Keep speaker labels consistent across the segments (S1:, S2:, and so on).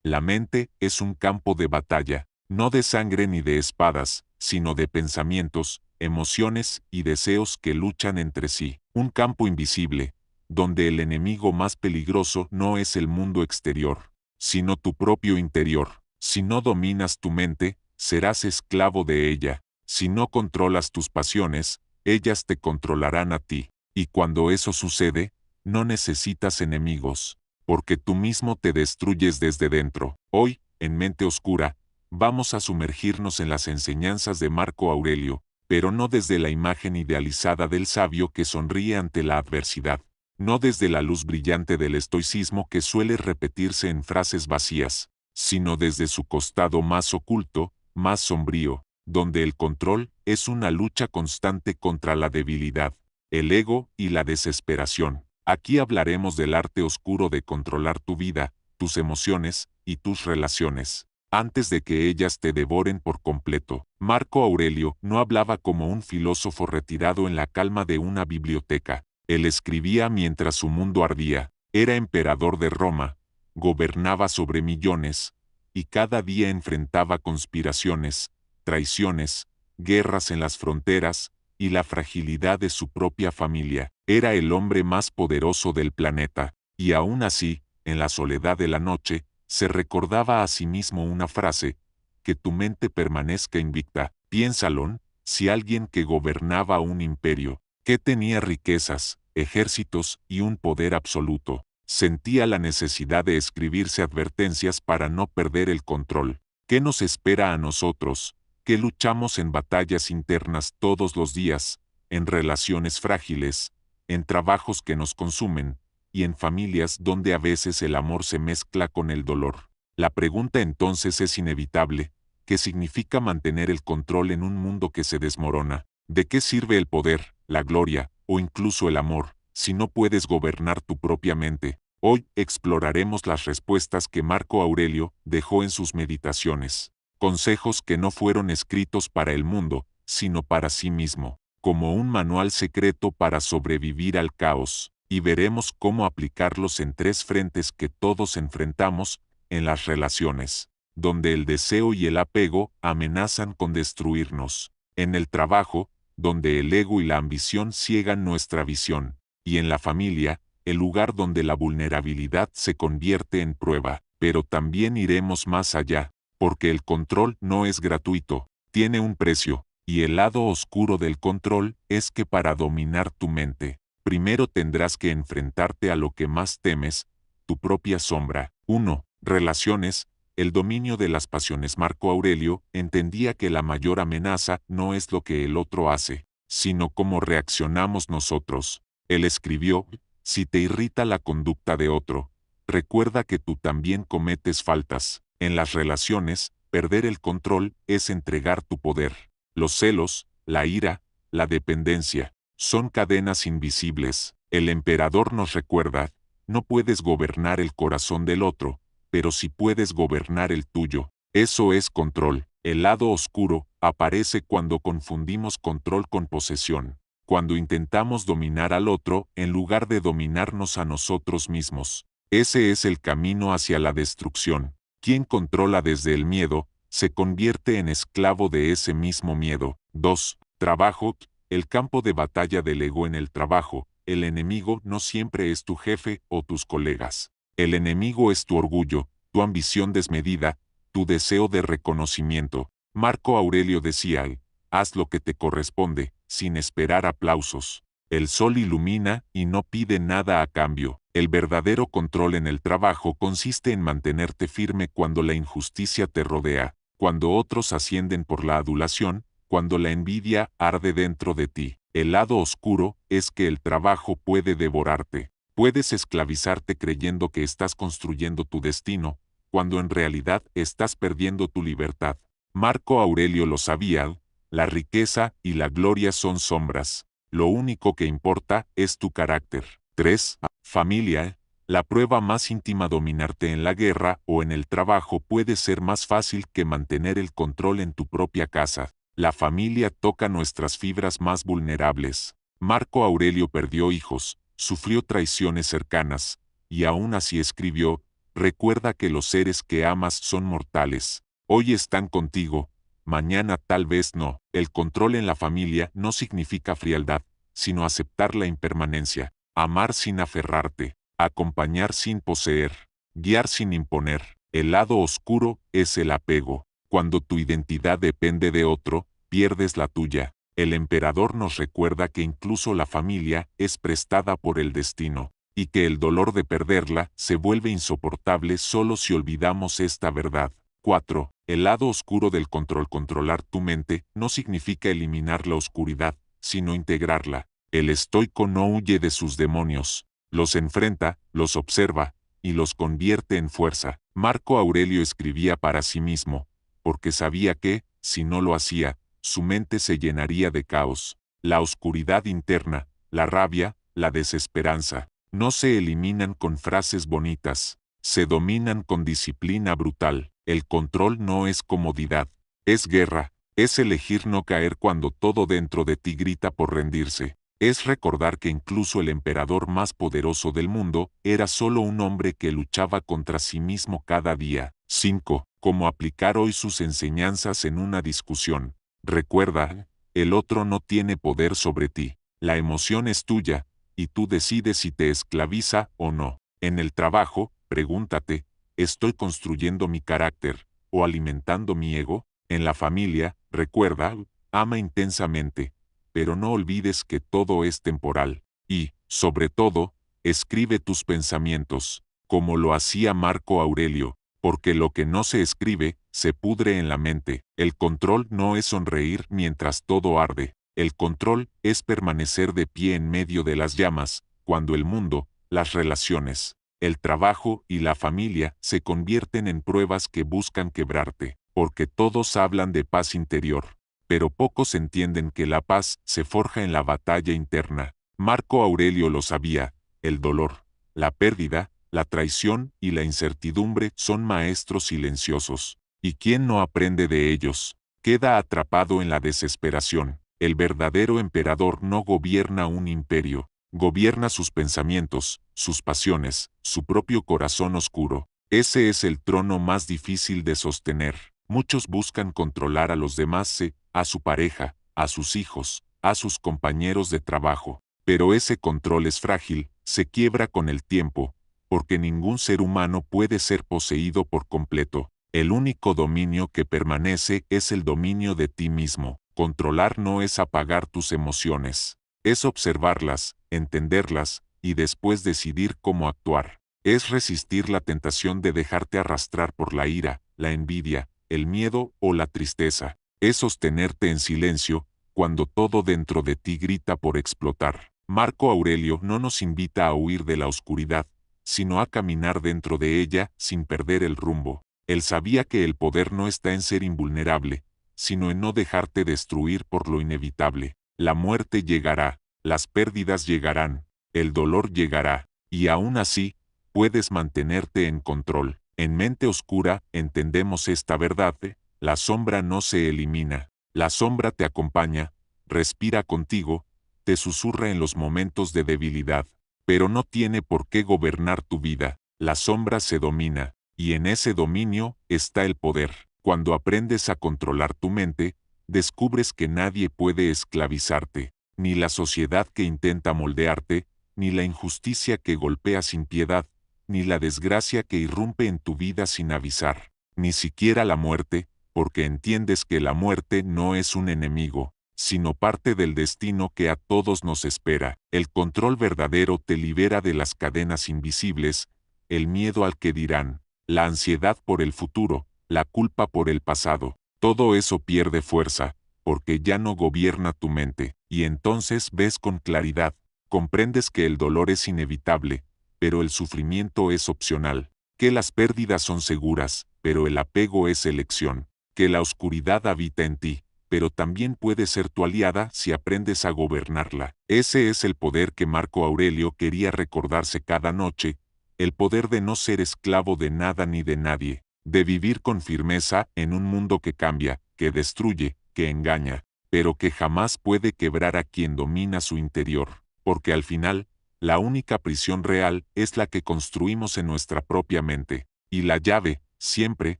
S1: La mente es un campo de batalla, no de sangre ni de espadas, sino de pensamientos, emociones y deseos que luchan entre sí. Un campo invisible, donde el enemigo más peligroso no es el mundo exterior, sino tu propio interior. Si no dominas tu mente, serás esclavo de ella. Si no controlas tus pasiones, ellas te controlarán a ti. Y cuando eso sucede, no necesitas enemigos, porque tú mismo te destruyes desde dentro. Hoy, en Mente Oscura, vamos a sumergirnos en las enseñanzas de Marco Aurelio, pero no desde la imagen idealizada del sabio que sonríe ante la adversidad, no desde la luz brillante del estoicismo que suele repetirse en frases vacías, sino desde su costado más oculto, más sombrío, donde el control es una lucha constante contra la debilidad, el ego y la desesperación. Aquí hablaremos del arte oscuro de controlar tu vida, tus emociones y tus relaciones, antes de que ellas te devoren por completo. Marco Aurelio no hablaba como un filósofo retirado en la calma de una biblioteca. Él escribía mientras su mundo ardía, era emperador de Roma, gobernaba sobre millones, y cada día enfrentaba conspiraciones, traiciones, guerras en las fronteras, y la fragilidad de su propia familia. Era el hombre más poderoso del planeta, y aún así, en la soledad de la noche, se recordaba a sí mismo una frase: que tu mente permanezca invicta. Piénsalo, si alguien que gobernaba un imperio, que tenía riquezas, ejércitos y un poder absoluto, sentía la necesidad de escribirse advertencias para no perder el control. ¿Qué nos espera a nosotros, que luchamos en batallas internas todos los días, en relaciones frágiles, en trabajos que nos consumen, y en familias donde a veces el amor se mezcla con el dolor? La pregunta entonces es inevitable: ¿qué significa mantener el control en un mundo que se desmorona? ¿De qué sirve el poder, la gloria, o incluso el amor, si no puedes gobernar tu propia mente? Hoy exploraremos las respuestas que Marco Aurelio dejó en sus meditaciones, consejos que no fueron escritos para el mundo, sino para sí mismo, como un manual secreto para sobrevivir al caos, y veremos cómo aplicarlos en tres frentes que todos enfrentamos: en las relaciones, donde el deseo y el apego amenazan con destruirnos; en el trabajo, donde el ego y la ambición ciegan nuestra visión; y en la familia, el lugar donde la vulnerabilidad se convierte en prueba. Pero también iremos más allá, porque el control no es gratuito, tiene un precio, y el lado oscuro del control es que para dominar tu mente, primero tendrás que enfrentarte a lo que más temes, tu propia sombra. 1. Relaciones. El dominio de las pasiones. Marco Aurelio entendía que la mayor amenaza no es lo que el otro hace, sino cómo reaccionamos nosotros. Él escribió: si te irrita la conducta de otro, recuerda que tú también cometes faltas. En las relaciones, perder el control es entregar tu poder. Los celos, la ira, la dependencia, son cadenas invisibles. El emperador nos recuerda: no puedes gobernar el corazón del otro, pero sí puedes gobernar el tuyo. Eso es control. El lado oscuro aparece cuando confundimos control con posesión, cuando intentamos dominar al otro en lugar de dominarnos a nosotros mismos. Ese es el camino hacia la destrucción. Quien controla desde el miedo, se convierte en esclavo de ese mismo miedo. 2. Trabajo. El campo de batalla del ego. En el trabajo, el enemigo no siempre es tu jefe o tus colegas. El enemigo es tu orgullo, tu ambición desmedida, tu deseo de reconocimiento. Marco Aurelio decía: haz lo que te corresponde, sin esperar aplausos. El sol ilumina y no pide nada a cambio. El verdadero control en el trabajo consiste en mantenerte firme cuando la injusticia te rodea, cuando otros ascienden por la adulación, cuando la envidia arde dentro de ti. El lado oscuro es que el trabajo puede devorarte. Puedes esclavizarte creyendo que estás construyendo tu destino, cuando en realidad estás perdiendo tu libertad. Marco Aurelio lo sabía: la riqueza y la gloria son sombras. Lo único que importa es tu carácter. 3. Familia. La prueba más íntima. Dominarte en la guerra o en el trabajo puede ser más fácil que mantener el control en tu propia casa. La familia toca nuestras fibras más vulnerables. Marco Aurelio perdió hijos, sufrió traiciones cercanas, y aún así escribió: Recuerda que los seres que amas son mortales. Hoy están contigo, mañana tal vez no. El control en la familia no significa frialdad, sino aceptar la impermanencia, amar sin aferrarte, acompañar sin poseer, guiar sin imponer. El lado oscuro es el apego. Cuando tu identidad depende de otro, pierdes la tuya. El emperador nos recuerda que incluso la familia es prestada por el destino, y que el dolor de perderla se vuelve insoportable solo si olvidamos esta verdad. 4. El lado oscuro del control. Controlar tu mente no significa eliminar la oscuridad, sino integrarla. El estoico no huye de sus demonios, los enfrenta, los observa, y los convierte en fuerza. Marco Aurelio escribía para sí mismo, porque sabía que, si no lo hacía, su mente se llenaría de caos. La oscuridad interna, la rabia, la desesperanza, no se eliminan con frases bonitas, se dominan con disciplina brutal. El control no es comodidad, es guerra, es elegir no caer cuando todo dentro de ti grita por rendirse. Es recordar que incluso el emperador más poderoso del mundo era solo un hombre que luchaba contra sí mismo cada día. 5. Cómo aplicar hoy sus enseñanzas en una discusión. Recuerda, el otro no tiene poder sobre ti. La emoción es tuya, y tú decides si te esclaviza o no. En el trabajo, pregúntate, ¿estoy construyendo mi carácter o alimentando mi ego? En la familia, recuerda, ama intensamente, pero no olvides que todo es temporal. Y, sobre todo, escribe tus pensamientos, como lo hacía Marco Aurelio, porque lo que no se escribe, se pudre en la mente. El control no es sonreír mientras todo arde. El control es permanecer de pie en medio de las llamas, cuando el mundo, las relaciones, el trabajo y la familia se convierten en pruebas que buscan quebrarte, porque todos hablan de paz interior, pero pocos entienden que la paz se forja en la batalla interna. Marco Aurelio lo sabía, el dolor, la pérdida, la traición y la incertidumbre son maestros silenciosos, y quien no aprende de ellos, queda atrapado en la desesperación. El verdadero emperador no gobierna un imperio, gobierna sus pensamientos, sus pasiones, su propio corazón oscuro. Ese es el trono más difícil de sostener. Muchos buscan controlar a los demás, a su pareja, a sus hijos, a sus compañeros de trabajo. Pero ese control es frágil, se quiebra con el tiempo, porque ningún ser humano puede ser poseído por completo. El único dominio que permanece es el dominio de ti mismo. Controlar no es apagar tus emociones, es observarlas, entenderlas, y después decidir cómo actuar. Es resistir la tentación de dejarte arrastrar por la ira, la envidia, el miedo o la tristeza. Es sostenerte en silencio, cuando todo dentro de ti grita por explotar. Marco Aurelio no nos invita a huir de la oscuridad, sino a caminar dentro de ella sin perder el rumbo. Él sabía que el poder no está en ser invulnerable, sino en no dejarte destruir por lo inevitable. La muerte llegará, las pérdidas llegarán, el dolor llegará, y aún así, puedes mantenerte en control. En Mente Oscura entendemos esta verdad: la sombra no se elimina, la sombra te acompaña, respira contigo, te susurra en los momentos de debilidad, pero no tiene por qué gobernar tu vida. La sombra se domina, y en ese dominio está el poder. Cuando aprendes a controlar tu mente, descubres que nadie puede esclavizarte, ni la sociedad que intenta moldearte, ni la injusticia que golpea sin piedad, ni la desgracia que irrumpe en tu vida sin avisar, ni siquiera la muerte, porque entiendes que la muerte no es un enemigo, sino parte del destino que a todos nos espera. El control verdadero te libera de las cadenas invisibles, el miedo al que dirán, la ansiedad por el futuro, la culpa por el pasado. Todo eso pierde fuerza, porque ya no gobierna tu mente, y entonces ves con claridad, comprendes que el dolor es inevitable, pero el sufrimiento es opcional, que las pérdidas son seguras, pero el apego es elección, que la oscuridad habita en ti, pero también puede ser tu aliada si aprendes a gobernarla. Ese es el poder que Marco Aurelio quería recordarse cada noche, el poder de no ser esclavo de nada ni de nadie, de vivir con firmeza en un mundo que cambia, que destruye, que engaña, pero que jamás puede quebrar a quien domina su interior, porque al final, La única prisión real es la que construimos en nuestra propia mente, y la llave, siempre,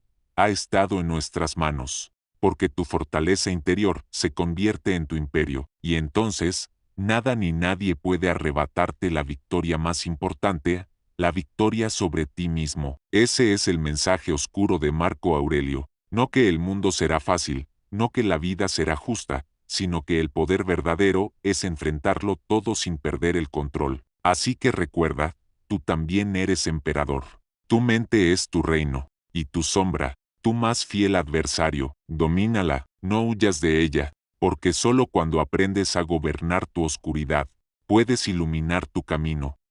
S1: ha estado en nuestras manos, porque tu fortaleza interior se convierte en tu imperio, y entonces, nada ni nadie puede arrebatarte la victoria más importante, la victoria sobre ti mismo. Ese es el mensaje oscuro de Marco Aurelio, no que el mundo será fácil, no que la vida será justa, sino que el poder verdadero es enfrentarlo todo sin perder el control. Así que recuerda, tú también eres emperador. Tu mente es tu reino, y tu sombra, tu más fiel adversario, domínala, no huyas de ella, porque solo cuando aprendes a gobernar tu oscuridad, puedes iluminar tu camino.